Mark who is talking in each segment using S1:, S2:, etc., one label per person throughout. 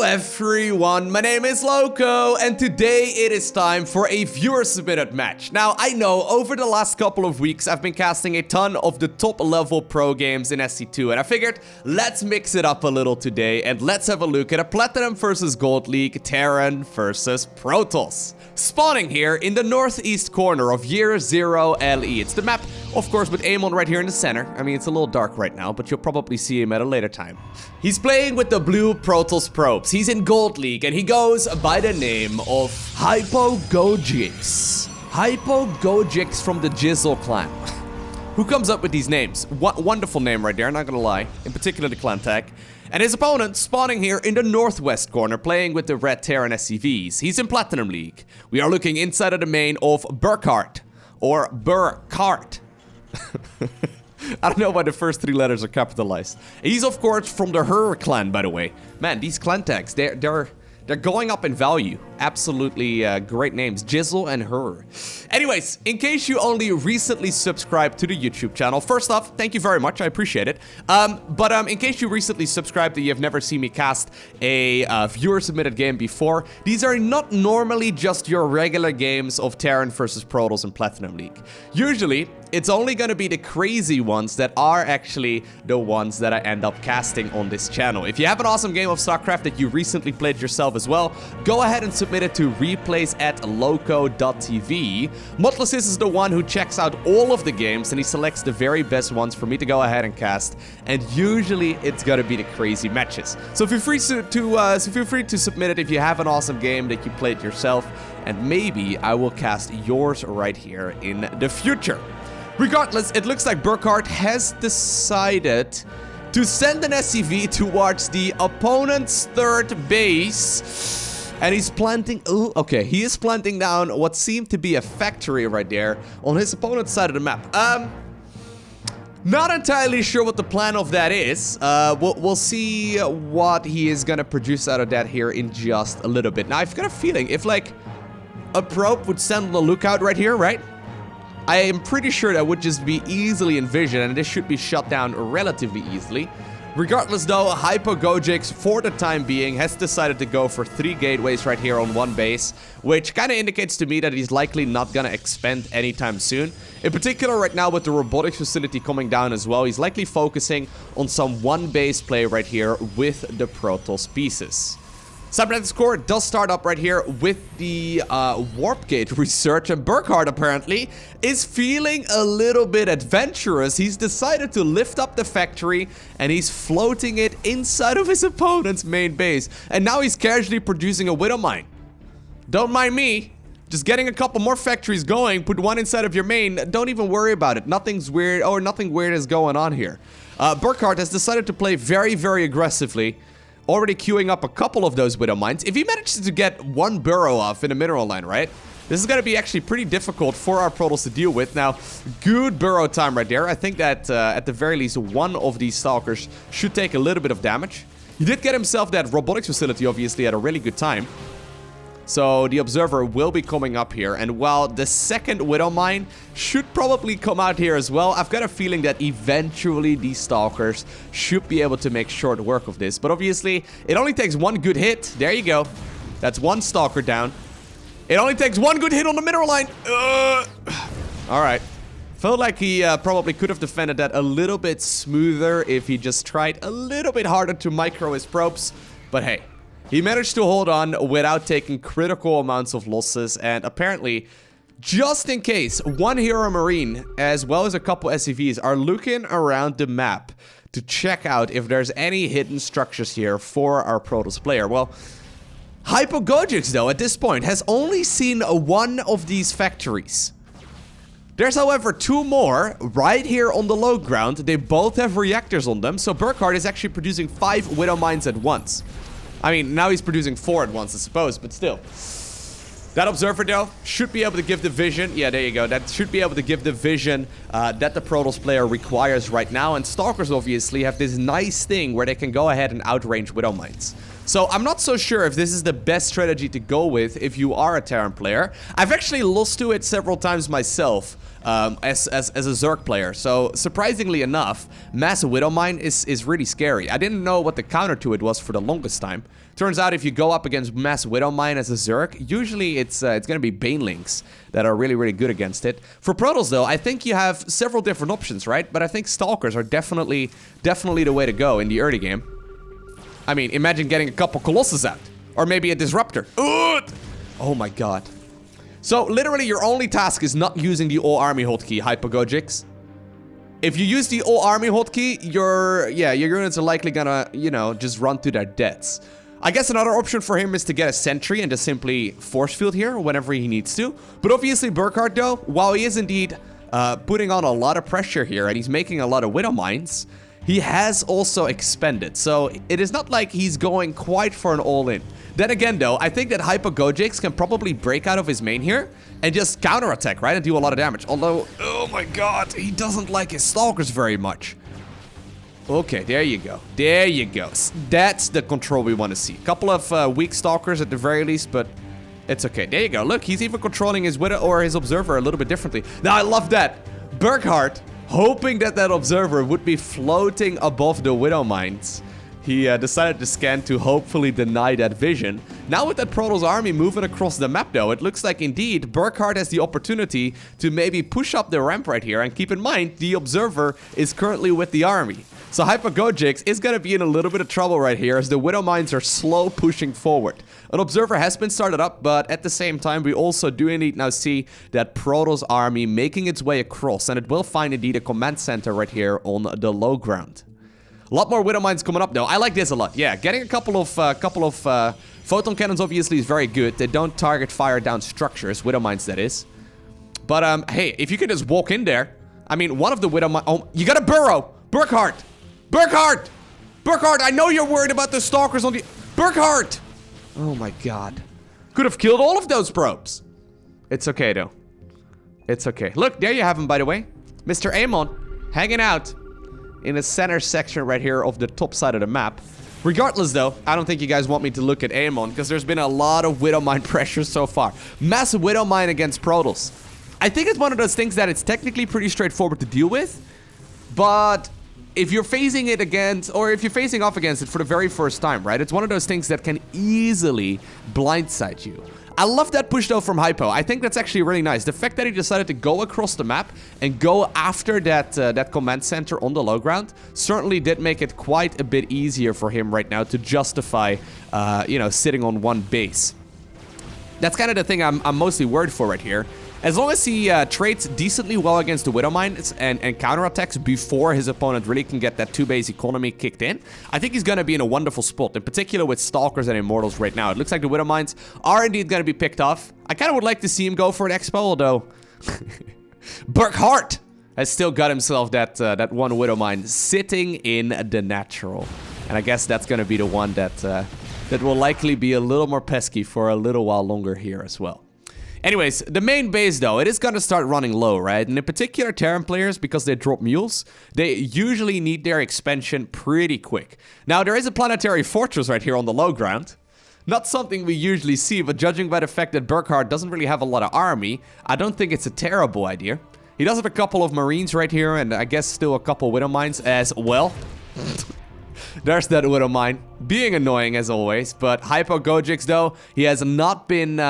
S1: everyone, my name is Lowko, and today it is time for a viewer-submitted match. Now, I know over the last couple of weeks I've been casting a ton of the top-level pro games in SC2, and I figured let's mix it up a little today, and let's have a look at a Platinum versus Gold League Terran versus Protoss. Spawning here in the northeast corner of Year 0 LE. It's the map, of course, with Amon right here in the center. I mean, it's a little dark right now, but you'll probably see him at a later time. He's playing with the blue Protoss probes. He's in Gold League, and he goes by the name of HypoGojix. HypoGojix from the Jizzle clan. Who comes up with these names? Wonderful name right there, not gonna lie. In particular, the clan tag. And his opponent spawning here in the northwest corner, playing with the red Terran SCVs. He's in Platinum League. We are looking inside of the main of Burkhardt, or Burkhardt. I don't know why the first three letters are capitalized. He's, of course, from the Her clan, by the way. Man, these clan tags, they're going up in value. Absolutely great names. Jizzle and Her. Anyways, in case you only recently subscribed to the YouTube channel, first off, thank you very much. I appreciate it. But in case you recently subscribed and you've never seen me cast a viewer-submitted game before, these are not normally just your regular games of Terran versus Protoss in Platinum League. Usually, it's only going to be the crazy ones that are actually the ones that I end up casting on this channel. If you have an awesome game of StarCraft that you recently played yourself as well, go ahead and submit it to replays at LowkoTV. Modless is the one who checks out all of the games and he selects the very best ones for me to go ahead and cast, and usually it's gonna be the crazy matches. So feel free to submit it if you have an awesome game that you played yourself, and maybe I will cast yours right here in the future. Regardless, it looks like Burkhardt has decided to send an SCV towards the opponent's third base. And he's planting... Ooh, okay, he is planting down what seemed to be a factory right there on his opponent's side of the map. Not entirely sure what the plan of that is. We'll see what he is gonna produce out of that here in just a little bit. Now, I've got a feeling if, like, a probe would send the lookout right here, right? I am pretty sure that would just be easily envisioned, and this should be shut down relatively easily. Regardless though, HypoGojix, for the time being, has decided to go for 3 gateways right here on one base, which kind of indicates to me that he's likely not gonna expand anytime soon. In particular, right now with the robotics facility coming down as well, he's likely focusing on some one-base play right here with the Protoss pieces. Cybernetics Core does start up right here with the Warp Gate research, and Burkhardt apparently is feeling a little bit adventurous. He's decided to lift up the factory and he's floating it inside of his opponent's main base. And now he's casually producing a Widow Mine. Don't mind me. Just getting a couple more factories going, put one inside of your main, don't even worry about it. Nothing's weird, or nothing weird is going on here. Burkhardt has decided to play very, very aggressively. Already queuing up a couple of those Widow Mines. If he manages to get one burrow off in a mineral line, right? This is going to be actually pretty difficult for our Protoss to deal with. Now, good burrow time right there. I think that at the very least one of these Stalkers should take a little bit of damage. He did get himself that robotics facility, obviously, at a really good time. So the Observer will be coming up here, and while the second Widow Mine should probably come out here as well, I've got a feeling that eventually these Stalkers should be able to make short work of this. But obviously, it only takes one good hit. There you go. That's one Stalker down. It only takes one good hit on the mineral line. Alright. Felt like he probably could have defended that a little bit smoother if he just tried a little bit harder to micro his probes. But hey. He managed to hold on without taking critical amounts of losses, and apparently, just in case, one Hero Marine, as well as a couple SCVs, are looking around the map to check out if there's any hidden structures here for our Protoss player. Well, HypoGojix, though, at this point, has only seen one of these factories. There's, however, 2 more right here on the low ground. They both have reactors on them, so Burkhardt is actually producing 5 Widow Mines at once. I mean, now he's producing 4 at once, I suppose, but still. That Observer, though, should be able to give the vision. Yeah, there you go. That should be able to give the vision that the Protoss player requires right now. And Stalkers, obviously, have this nice thing where they can go ahead and outrange Widow Mines. So I'm not so sure if this is the best strategy to go with if you are a Terran player. I've actually lost to it several times myself. as a Zerg player. So surprisingly enough, Mass Widowmine is really scary. I didn't know what the counter to it was for the longest time. Turns out if you go up against Mass Widowmine as a Zerg, usually it's gonna be Banelings that are really, really good against it. For Protoss though, I think you have several different options, right? But I think Stalkers are definitely the way to go in the early game. I mean, imagine getting a couple Colossus out. Or maybe a Disruptor. Ugh! Oh my god. So literally your only task is not using the all army hotkey, Hypogogix. If you use the all army hotkey, your units are likely gonna, you know, just run to their deaths. I guess another option for him is to get a sentry and just simply force field here whenever he needs to. But obviously Burkhardt though, while he is indeed putting on a lot of pressure here and he's making a lot of Widow Mines, he has also expended. So it is not like he's going quite for an all-in. Then again though, I think that Hypogogix can probably break out of his main here and just counterattack, right? And do a lot of damage. Although, oh my god, he doesn't like his Stalkers very much. Okay, there you go. There you go. That's the control we want to see. A couple of weak Stalkers at the very least, but it's okay. There you go. Look, he's even controlling his Widow or his Observer a little bit differently. Now, I love that. Burkhardt, hoping that that Observer would be floating above the Widow Mines, he decided to scan to hopefully deny that vision. Now with that Protoss army moving across the map though, it looks like indeed Burkhardt has the opportunity to maybe push up the ramp right here. And keep in mind, the Observer is currently with the army. So Hypogogix is going to be in a little bit of trouble right here as the Widow Mines are slow pushing forward. An Observer has been started up, but at the same time we also do indeed now see that Protoss army making its way across. And it will find indeed a command center right here on the low ground. A lot more Widow Mines coming up though. I like this a lot. Yeah, getting a couple of photon cannons obviously is very good. They don't target fire down structures, Widow Mines that is. But hey, if you could just walk in there. I mean, one of the Widow Mines... Oh, you gotta burrow! Burkhardt! Burkhardt! Burkhardt, I know you're worried about the Stalkers on the... Burkhardt! Oh my god. Could have killed all of those probes. It's okay though. It's okay. Look, there you have him by the way. Mr. Amon, hanging out in the center section right here of the top side of the map. Regardless though, I don't think you guys want me to look at Amon because there's been a lot of Widow Mine pressure so far. Massive Widow Mine against Protoss. I think it's one of those things that it's technically pretty straightforward to deal with, but if you're facing it against, or if you're facing off against it for the very first time, right? It's one of those things that can easily blindside you. I love that push though from Hypo. I think that's actually really nice. The fact that he decided to go across the map and go after that command center on the low ground certainly did make it quite a bit easier for him right now to justify, you know, sitting on one base. That's kind of the thing I'm mostly worried for right here. As long as he trades decently well against the Widow Mines and counterattacks before his opponent really can get that 2-base economy kicked in, I think he's going to be in a wonderful spot, in particular with Stalkers and Immortals right now. It looks like the Widow Mines are indeed going to be picked off. I kind of would like to see him go for an Expo, although Burkhardt has still got himself that one Widow Mine sitting in the natural. And I guess that's going to be the one that will likely be a little more pesky for a little while longer here as well. Anyways, the main base though, it is gonna start running low, right? And in particular, Terran players, because they drop mules, they usually need their expansion pretty quick. Now, there is a planetary fortress right here on the low ground. Not something we usually see, but judging by the fact that Burkhardt doesn't really have a lot of army, I don't think it's a terrible idea. He does have a couple of Marines right here, and I guess still a couple Widow Mines as well. There's that Widow Mine, being annoying as always, but Hypogogix though, he has not been...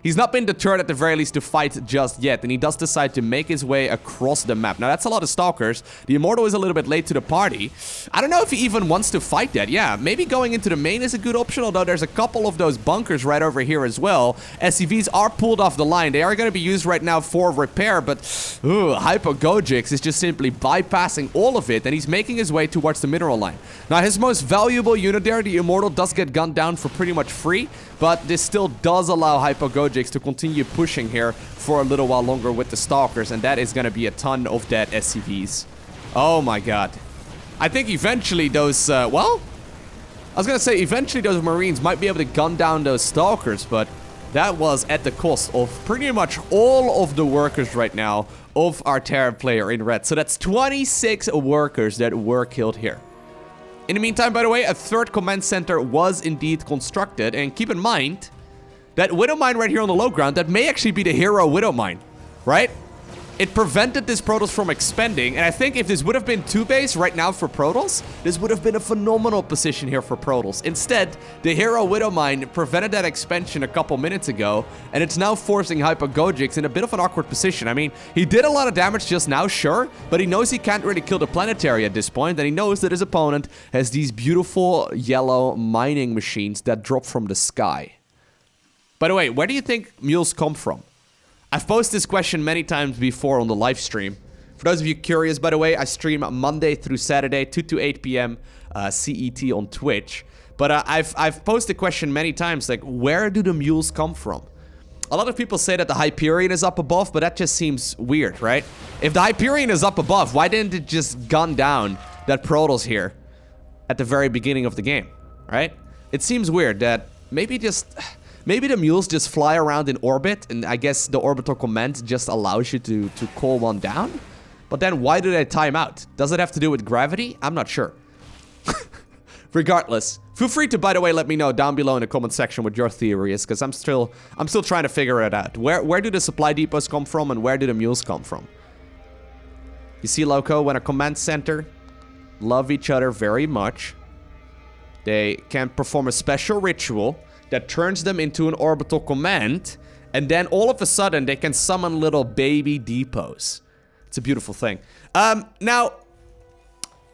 S1: He's not been deterred at the very least to fight just yet, and he does decide to make his way across the map. Now, that's a lot of Stalkers. The Immortal is a little bit late to the party. I don't know if he even wants to fight that. Yeah, maybe going into the main is a good option, although there's a couple of those bunkers right over here as well. SCVs are pulled off the line. They are going to be used right now for repair, but Hypogogix is just simply bypassing all of it, and he's making his way towards the mineral line. Now, his most valuable unit there, the Immortal, does get gunned down for pretty much free, but this still does allow Hypogogix to continue pushing here for a little while longer with the Stalkers, and that is going to be a ton of dead SCVs. Oh my god. I think eventually those, well, I was going to say eventually those Marines might be able to gun down those Stalkers, but that was at the cost of pretty much all of the workers right now of our Terran player in red. So that's 26 workers that were killed here. In the meantime, by the way, a third command center was indeed constructed, and keep in mind that Widow Mine right here on the low ground, that may actually be the hero Widow Mine, right? it prevented this Protoss from expanding. And I think if this would have been 2 base right now for Protoss, this would have been a phenomenal position here for Protoss. Instead, the Hero Widowmine prevented that expansion a couple minutes ago, and it's now forcing Hypagogix in a bit of an awkward position. I mean, he did a lot of damage just now, sure, but he knows he can't really kill the planetary at this point, and he knows that his opponent has these beautiful yellow mining machines that drop from the sky. By the way, where do you think mules come from? I've posed this question many times before on the live stream. For those of you curious, by the way, I stream Monday through Saturday, 2 to 8 p.m. CET on Twitch. But I've posed the question many times, like, where do the mules come from? A lot of people say that the Hyperion is up above, but that just seems weird, right? If the Hyperion is up above, why didn't it just gun down that Protoss here at the very beginning of the game, right? It seems weird that maybe the mules just fly around in orbit, and I guess the orbital command just allows you to call one down? But then why do they time out? Does it have to do with gravity? I'm not sure. Regardless, feel free to, by the way, let me know down below in the comment section what your theory is, because I'm still trying to figure it out. Where do the supply depots come from, and where do the mules come from? You see, Lowko, when a command center love each other very much, they can perform a special ritual that turns them into an orbital command, and then all of a sudden they can summon little baby depots. It's a beautiful thing. Now,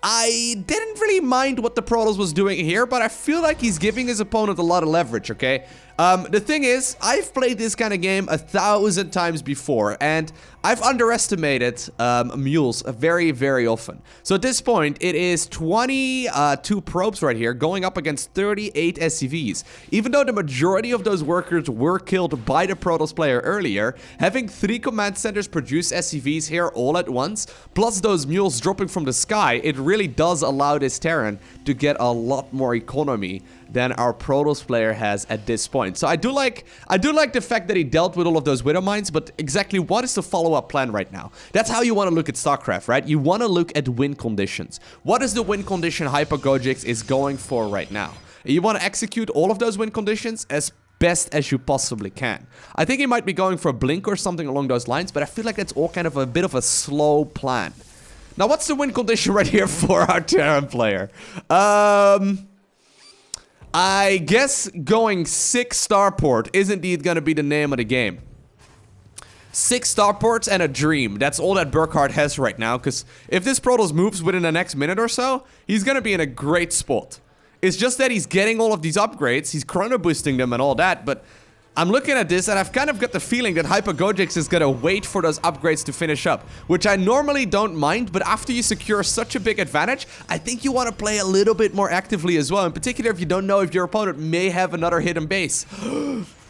S1: I didn't really mind what the Protoss was doing here, but I feel like he's giving his opponent a lot of leverage, okay? The thing is, I've played this kind of game 1,000 times before, and I've underestimated mules very, very often. So at this point, it is 22 probes right here going up against 38 SCVs. Even though the majority of those workers were killed by the Protoss player earlier, having 3 command centers produce SCVs here all at once, plus those mules dropping from the sky, it really does allow this Terran to get a lot more economy than our Protoss player has at this point. So I do like the fact that he dealt with all of those Widow Mines, but exactly what is the follow-up plan right now? That's how you want to look at StarCraft, right? You want to look at win conditions. What is the win condition Hypagogix is going for right now? You want to execute all of those win conditions as best as you possibly can. I think he might be going for a blink or something along those lines, but I feel like that's all kind of a bit of a slow plan. Now, what's the win condition right here for our Terran player? I guess going 6 starport is indeed going to be the name of the game. 6 starports and a dream. That's all that Burkhardt has right now, because if this Protoss moves within the next minute or so, he's going to be in a great spot. It's just that he's getting all of these upgrades, he's chrono boosting them and all that, but I'm looking at this and I've kind of got the feeling that Hypagogix is gonna wait for those upgrades to finish up, which I normally don't mind, but after you secure such a big advantage, I think you want to play a little bit more actively as well, in particular if you don't know if your opponent may have another hidden base.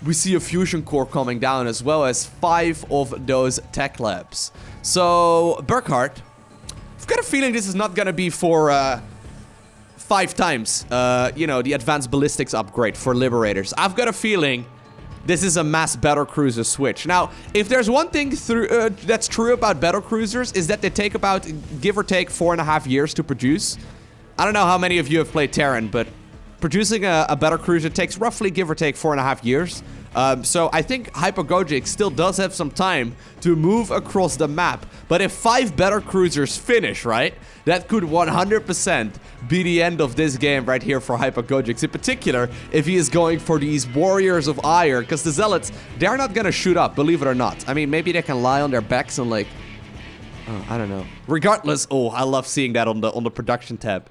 S1: We see a fusion core coming down as well as 5 of those tech labs. So, Burkhardt, I've got a feeling this is not gonna be for 5 times, you know, the advanced ballistics upgrade for Liberators. I've got a feeling this is a mass battlecruiser switch. Now, if there's one thing that's true about battlecruisers is that they take about, give or take, 4.5 years to produce. I don't know how many of you have played Terran, but producing a battlecruiser takes roughly, give or take, 4.5 years. So I think Hypagogix still does have some time to move across the map. But if 5 battlecruisers finish, right, that could 100% be the end of this game right here for Hypagogix. In particular, if he is going for these Warriors of Ire, because the Zealots, they're not gonna shoot up, believe it or not. I mean, maybe they can lie on their backs and like, I don't know. Regardless, oh, I love seeing that on the production tab.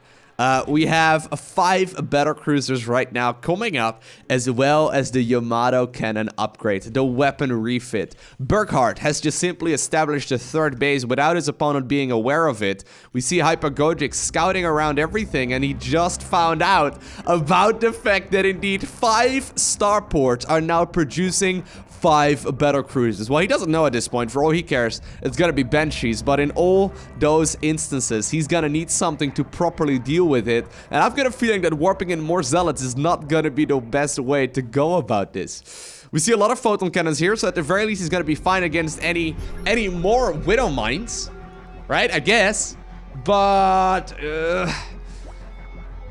S1: We have 5 battlecruisers right now coming up, as well as the Yamato cannon upgrade, the weapon refit. Burkhardt has just simply established a 3rd base without his opponent being aware of it. We see Hypagogix scouting around everything, and he just found out about the fact that indeed 5 starports are now producing 5 battlecruisers. Well, he doesn't know at this point. For all he cares, it's gonna be Banshees. But in all those instances, he's gonna need something to properly deal with it. And I've got a feeling that warping in more Zealots is not gonna be the best way to go about this. We see a lot of photon cannons here, so at the very least, he's gonna be fine against any more Widow Mines, right? I guess. But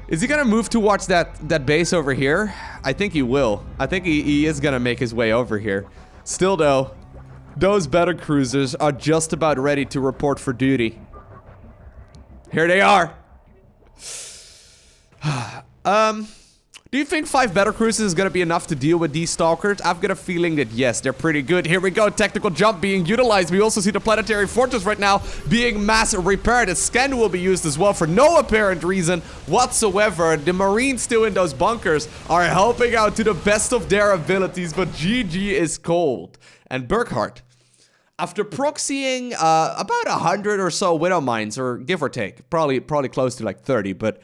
S1: is he gonna move towards that base over here? I think he will. I think he is gonna make his way over here. Still though, Those battle cruisers are just about ready to report for duty. Here they are. Do you think 5 battle cruisers is gonna be enough to deal with these stalkers? I've got a feeling that yes, they're pretty good. Here we go, tactical jump being utilized. We also see the planetary fortress right now being mass repaired. A scan will be used as well for no apparent reason whatsoever. The Marines still in those bunkers are helping out to the best of their abilities, but GG is cold. And Burkhardt, after proxying about 100 or so Widow Mines, or give or take, probably close to like 30, but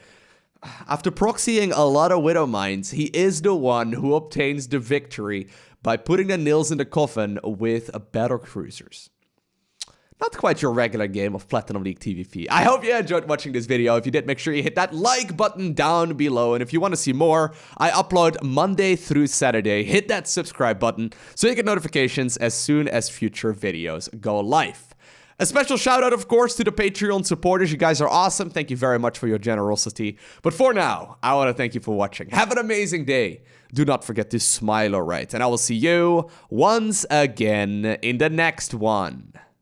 S1: after proxying a lot of Widow Mines, he is the one who obtains the victory by putting the nails in the coffin with battle cruisers. Not quite your regular game of Platinum League TVP. I hope you enjoyed watching this video. If you did, make sure you hit that like button down below. And if you want to see more, I upload Monday through Saturday. Hit that subscribe button so you get notifications as soon as future videos go live. A special shout out, of course, to the Patreon supporters. You guys are awesome. Thank you very much for your generosity. But for now, I want to thank you for watching. Have an amazing day. Do not forget to smile, alright? And I will see you once again in the next one.